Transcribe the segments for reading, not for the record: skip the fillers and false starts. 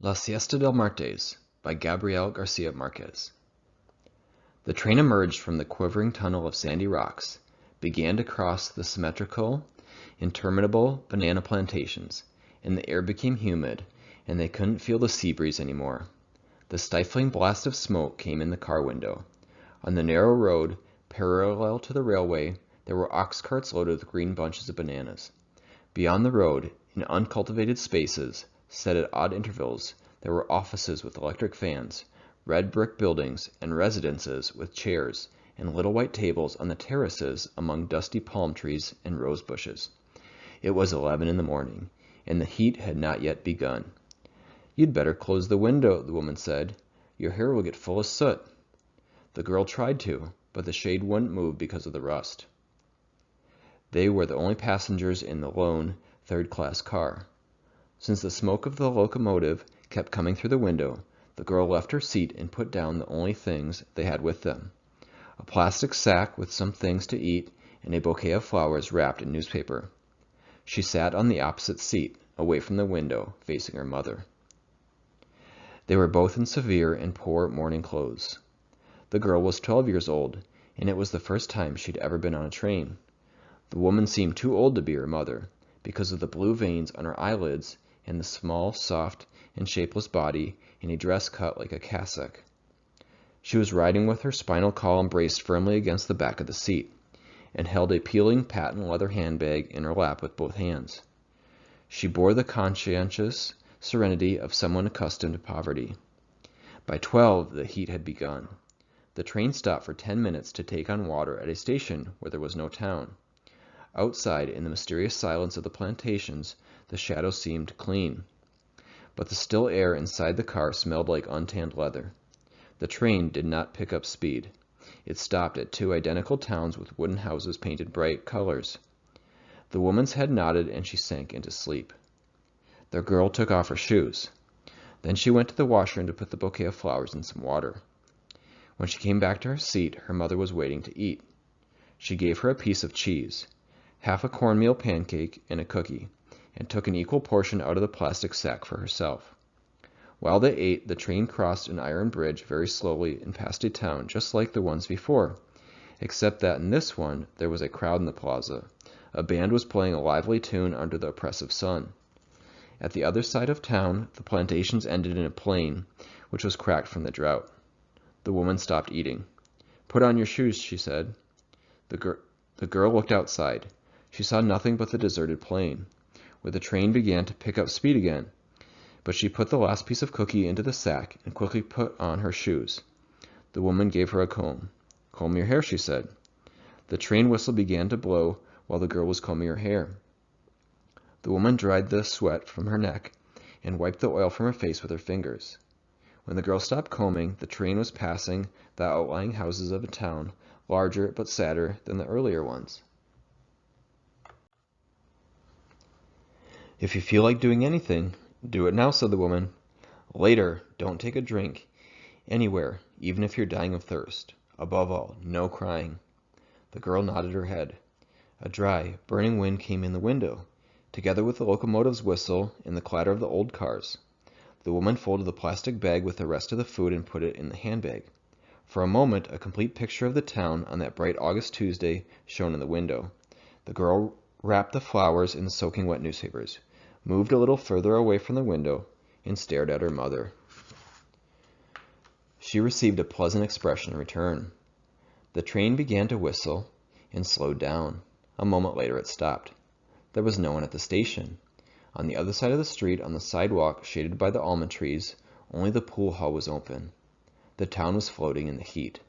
La Siesta del Martes by Gabriel Garcia Marquez. The train emerged from the quivering tunnel of sandy rocks, began to cross the symmetrical, interminable banana plantations, and the air became humid, and they couldn't feel the sea breeze anymore. The stifling blast of smoke came in the car window. On the narrow road, parallel to the railway, there were ox carts loaded with green bunches of bananas. Beyond the road, in uncultivated spaces, set at odd intervals, there were offices with electric fans, red brick buildings, and residences with chairs and little white tables on the terraces among dusty palm trees and rose bushes. It was 11 in the morning, and the heat had not yet begun. "You'd better close the window," the woman said. "Your hair will get full of soot." The girl tried to, but the shade wouldn't move because of the rust. They were the only passengers in the lone, third-class car. Since the smoke of the locomotive kept coming through the window, the girl left her seat and put down the only things they had with them: a plastic sack with some things to eat and a bouquet of flowers wrapped in newspaper. She sat on the opposite seat, away from the window, facing her mother. They were both in severe and poor morning clothes. The girl was 12 years old, and it was the first time she'd ever been on a train. The woman seemed too old to be her mother, because of the blue veins on her eyelids and the small, soft, and shapeless body in a dress cut like a cassock. She was riding with her spinal column braced firmly against the back of the seat, and held a peeling patent leather handbag in her lap with both hands. She bore the conscientious serenity of someone accustomed to poverty. By 12, the heat had begun. The train stopped for 10 minutes to take on water at a station where there was no town. Outside, in the mysterious silence of the plantations, the shadows seemed clean. But the still air inside the car smelled like untanned leather. The train did not pick up speed. It stopped at 2 identical towns with wooden houses painted bright colors. The woman's head nodded and she sank into sleep. The girl took off her shoes. Then she went to the washroom to put the bouquet of flowers in some water. When she came back to her seat, her mother was waiting to eat. She gave her a piece of cheese, half a cornmeal pancake, and a cookie, and took an equal portion out of the plastic sack for herself. While they ate, the train crossed an iron bridge very slowly and passed a town just like the ones before, except that in this one there was a crowd in the plaza. A band was playing a lively tune under the oppressive sun. At the other side of town, the plantations ended in a plain, which was cracked from the drought. The woman stopped eating. "Put on your shoes," she said. The girl looked outside. She saw nothing but the deserted plain, where the train began to pick up speed again. But she put the last piece of cookie into the sack and quickly put on her shoes. The woman gave her a comb. "Comb your hair," she said. The train whistle began to blow while the girl was combing her hair. The woman dried the sweat from her neck and wiped the oil from her face with her fingers. When the girl stopped combing, the train was passing the outlying houses of a town, larger but sadder than the earlier ones. "If you feel like doing anything, do it now," said the woman. "Later, don't take a drink, anywhere, even if you're dying of thirst. Above all, no crying." The girl nodded her head. A dry, burning wind came in the window, together with the locomotive's whistle and the clatter of the old cars. The woman folded the plastic bag with the rest of the food and put it in the handbag. For a moment, a complete picture of the town on that bright August Tuesday shone in the window. The girl wrapped the flowers in the soaking wet newspapers, moved a little further away from the window, and stared at her mother. She received a pleasant expression in return. The train began to whistle and slowed down. A moment later it stopped. There was no one at the station. On the other side of the street, on the sidewalk shaded by the almond trees, only the pool hall was open. The town was floating in the heat.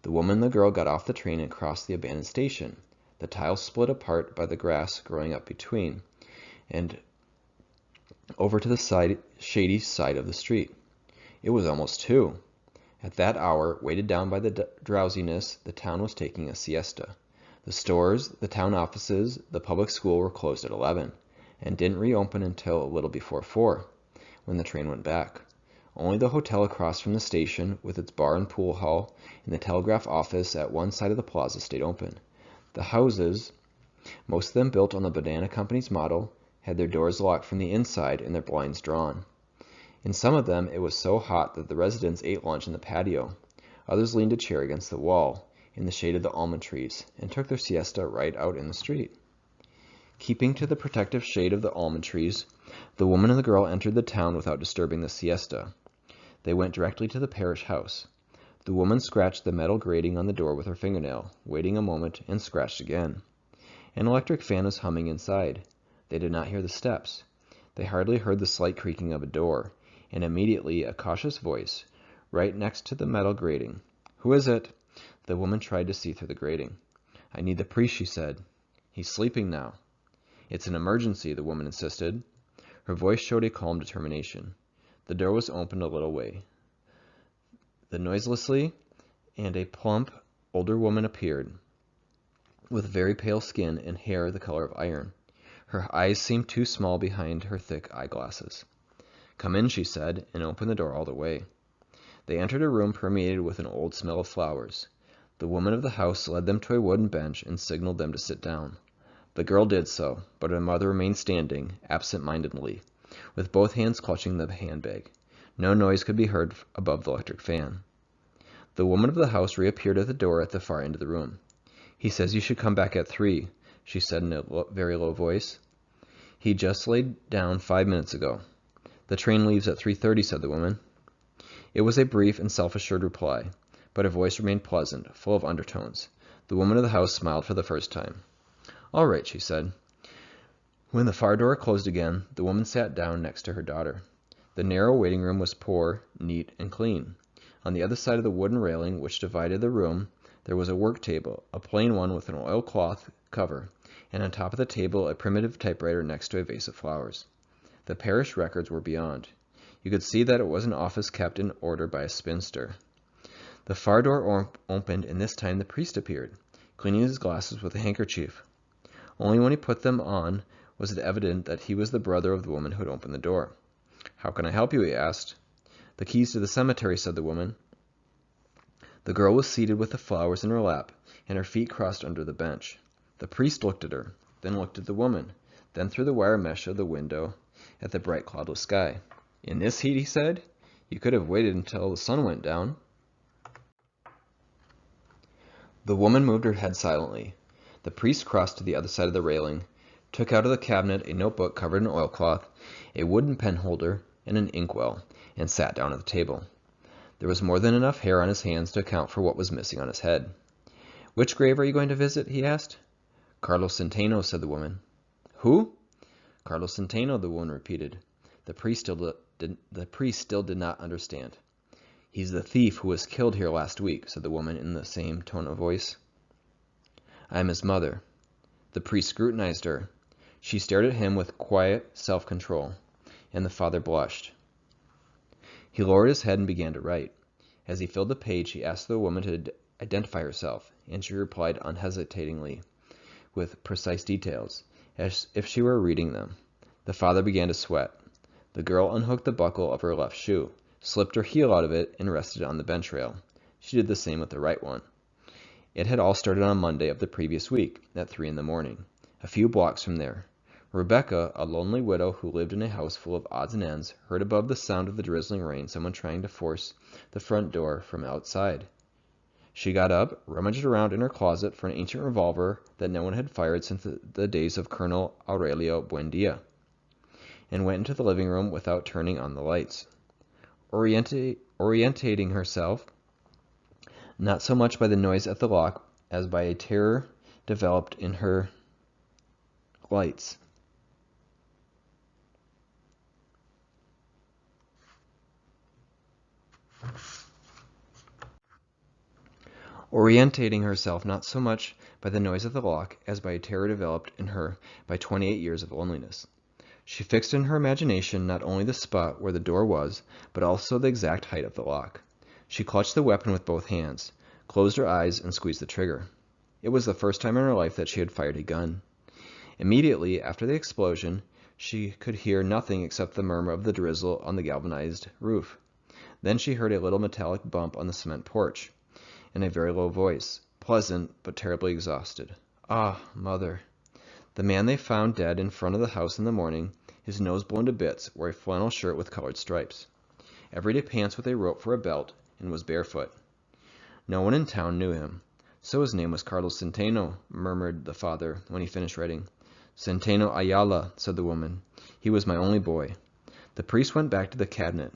The woman and the girl got off the train and crossed the abandoned station. The tiles split apart by the grass growing up between, and over to the shady side of the street. It was almost 2. At that hour, weighted down by the drowsiness, the town was taking a siesta. The stores, the town offices, the public school were closed at 11, and didn't reopen until a little before 4, when the train went back. Only the hotel across from the station, with its bar and pool hall, and the telegraph office at one side of the plaza stayed open. The houses, most of them built on the banana company's model, had their doors locked from the inside and their blinds drawn. In some of them, it was so hot that the residents ate lunch in the patio. Others leaned a chair against the wall in the shade of the almond trees and took their siesta right out in the street. Keeping to the protective shade of the almond trees, the woman and the girl entered the town without disturbing the siesta. They went directly to the parish house. The woman scratched the metal grating on the door with her fingernail, waiting a moment, and scratched again. An electric fan was humming inside. They did not hear the steps. They hardly heard the slight creaking of a door, and immediately a cautious voice, right next to the metal grating. "Who is it?" The woman tried to see through the grating. "I need the priest," she said. "He's sleeping now." "It's an emergency," the woman insisted. Her voice showed a calm determination. The door was opened a little way. Noiselessly, and a plump, older woman appeared, with very pale skin and hair the color of iron. Her eyes seemed too small behind her thick eyeglasses. "Come in," she said, and opened the door all the way. They entered a room permeated with an old smell of flowers. The woman of the house led them to a wooden bench and signaled them to sit down. The girl did so, but her mother remained standing, absent-mindedly, with both hands clutching the handbag. No noise could be heard above the electric fan. The woman of the house reappeared at the door at the far end of the room. "He says you should come back at 3, she said in a very low voice. "He just laid down 5 minutes ago." "The train leaves at 3:30, said the woman. It was a brief and self-assured reply, but her voice remained pleasant, full of undertones. The woman of the house smiled for the first time. "All right," she said. When the far door closed again, the woman sat down next to her daughter. The narrow waiting room was poor, neat, and clean. On the other side of the wooden railing which divided the room, there was a work table, a plain one with an oilcloth cover, and on top of the table a primitive typewriter next to a vase of flowers. The parish records were beyond. You could see that it was an office kept in order by a spinster. The far door opened, and this time the priest appeared, cleaning his glasses with a handkerchief. Only when he put them on was it evident that he was the brother of the woman who had opened the door. "How can I help you?" he asked. "The keys to the cemetery," said the woman. The girl was seated with the flowers in her lap, and her feet crossed under the bench. The priest looked at her, then looked at the woman, then through the wire mesh of the window at the bright cloudless sky. "In this heat," he said, "you could have waited until the sun went down." The woman moved her head silently. The priest crossed to the other side of the railing, took out of the cabinet a notebook covered in oilcloth, a wooden pen holder, and an inkwell, and sat down at the table. There was more than enough hair on his hands to account for what was missing on his head. "Which grave are you going to visit?" he asked. "Carlos Centeno," said the woman. "Who?" "Carlos Centeno," the woman repeated. The priest still did not understand. "He's the thief who was killed here last week," said the woman in the same tone of voice. "I am his mother." The priest scrutinized her. She stared at him with quiet self-control, and the father blushed. He lowered his head and began to write. As he filled the page, he asked the woman to identify herself, and she replied unhesitatingly, with precise details, as if she were reading them. The father began to sweat. The girl unhooked the buckle of her left shoe, slipped her heel out of it, and rested on the bench rail. She did the same with the right one. It had all started on Monday of the previous week, at 3 in the morning, a few blocks from there. Rebecca, a lonely widow who lived in a house full of odds and ends, heard above the sound of the drizzling rain someone trying to force the front door from outside. She got up, rummaged around in her closet for an ancient revolver that no one had fired since the days of Colonel Aurelio Buendia, and went into the living room without turning on the lights. Orientating herself, not so much by the noise at the lock as by a terror developed in her lights. Orientating herself not so much by the noise of the lock as by a terror developed in her by 28 years of loneliness. She fixed in her imagination not only the spot where the door was, but also the exact height of the lock. She clutched the weapon with both hands, closed her eyes, and squeezed the trigger. It was the first time in her life that she had fired a gun. Immediately after the explosion, she could hear nothing except the murmur of the drizzle on the galvanized roof. Then she heard a little metallic bump on the cement porch, in a very low voice, pleasant but terribly exhausted. "Ah, Mother." The man they found dead in front of the house in the morning, his nose blown to bits, wore a flannel shirt with colored stripes. everyday pants with a rope for a belt, and was barefoot. No one in town knew him. So his name was Carlos Centeno, murmured the father when he finished writing. Centeno Ayala, said the woman. He was my only boy. The priest went back to the cabinet.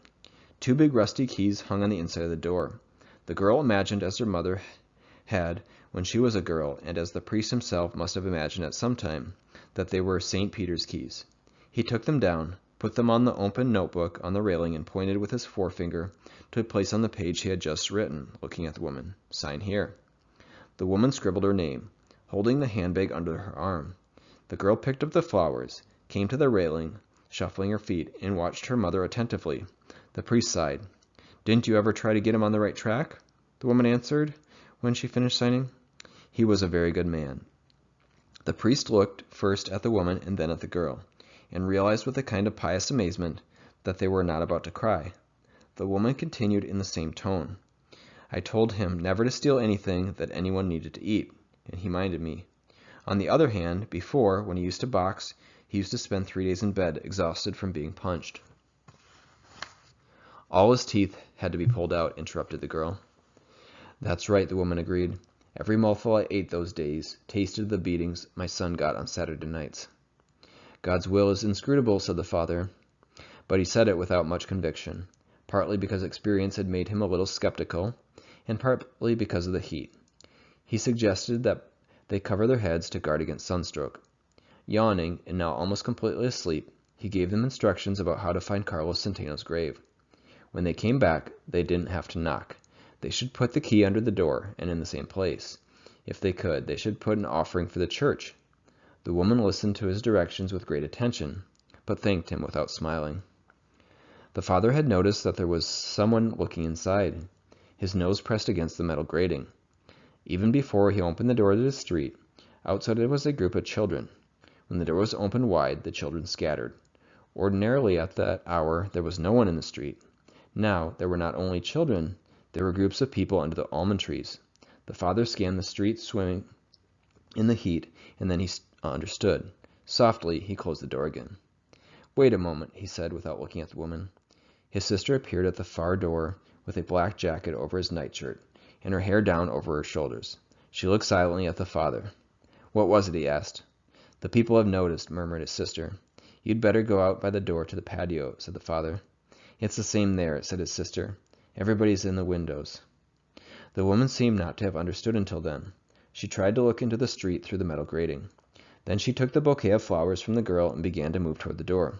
2 big rusty keys hung on the inside of the door. The girl imagined as her mother had when she was a girl, and as the priest himself must have imagined at some time, that they were St. Peter's keys. He took them down, put them on the open notebook on the railing, and pointed with his forefinger to a place on the page he had just written, looking at the woman. Sign here. The woman scribbled her name, holding the handbag under her arm. The girl picked up the flowers, came to the railing, shuffling her feet, and watched her mother attentively. The priest sighed. Didn't you ever try to get him on the right track? The woman answered when she finished signing. He was a very good man. The priest looked first at the woman and then at the girl, and realized with a kind of pious amazement that they were not about to cry. The woman continued in the same tone. I told him never to steal anything that anyone needed to eat, and he minded me. On the other hand, before, when he used to box, he used to spend 3 days in bed, exhausted from being punched. All his teeth had to be pulled out, interrupted the girl. That's right, the woman agreed. Every mouthful I ate those days tasted the beatings my son got on Saturday nights. God's will is inscrutable, said the father, but he said it without much conviction, partly because experience had made him a little skeptical, and partly because of the heat. He suggested that they cover their heads to guard against sunstroke. Yawning, and now almost completely asleep, he gave them instructions about how to find Carlos Centeno's grave. When they came back, they didn't have to knock. They should put the key under the door, and in the same place. If they could, they should put an offering for the church. The woman listened to his directions with great attention, but thanked him without smiling. The father had noticed that there was someone looking inside, his nose pressed against the metal grating. Even before he opened the door to the street, outside there was a group of children. When the door was opened wide, the children scattered. Ordinarily at that hour there was no one in the street. Now there were not only children, there were groups of people under the almond trees. The father scanned the street swimming in the heat, and then he understood. Softly, he closed the door again. Wait a moment, he said without looking at the woman. His sister appeared at the far door with a black jacket over his nightshirt, and her hair down over her shoulders. She looked silently at the father. What was it, he asked. The people have noticed, murmured his sister. You'd better go out by the door to the patio, said the father. It's the same there, said his sister. Everybody's in the windows. The woman seemed not to have understood until then. She tried to look into the street through the metal grating. Then she took the bouquet of flowers from the girl and began to move toward the door.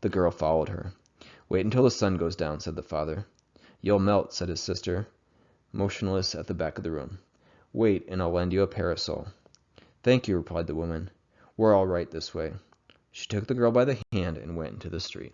The girl followed her. Wait until the sun goes down, said the father. You'll melt, said his sister, motionless at the back of the room. Wait, and I'll lend you a parasol. Thank you, replied the woman. We're all right this way. She took the girl by the hand and went into the street.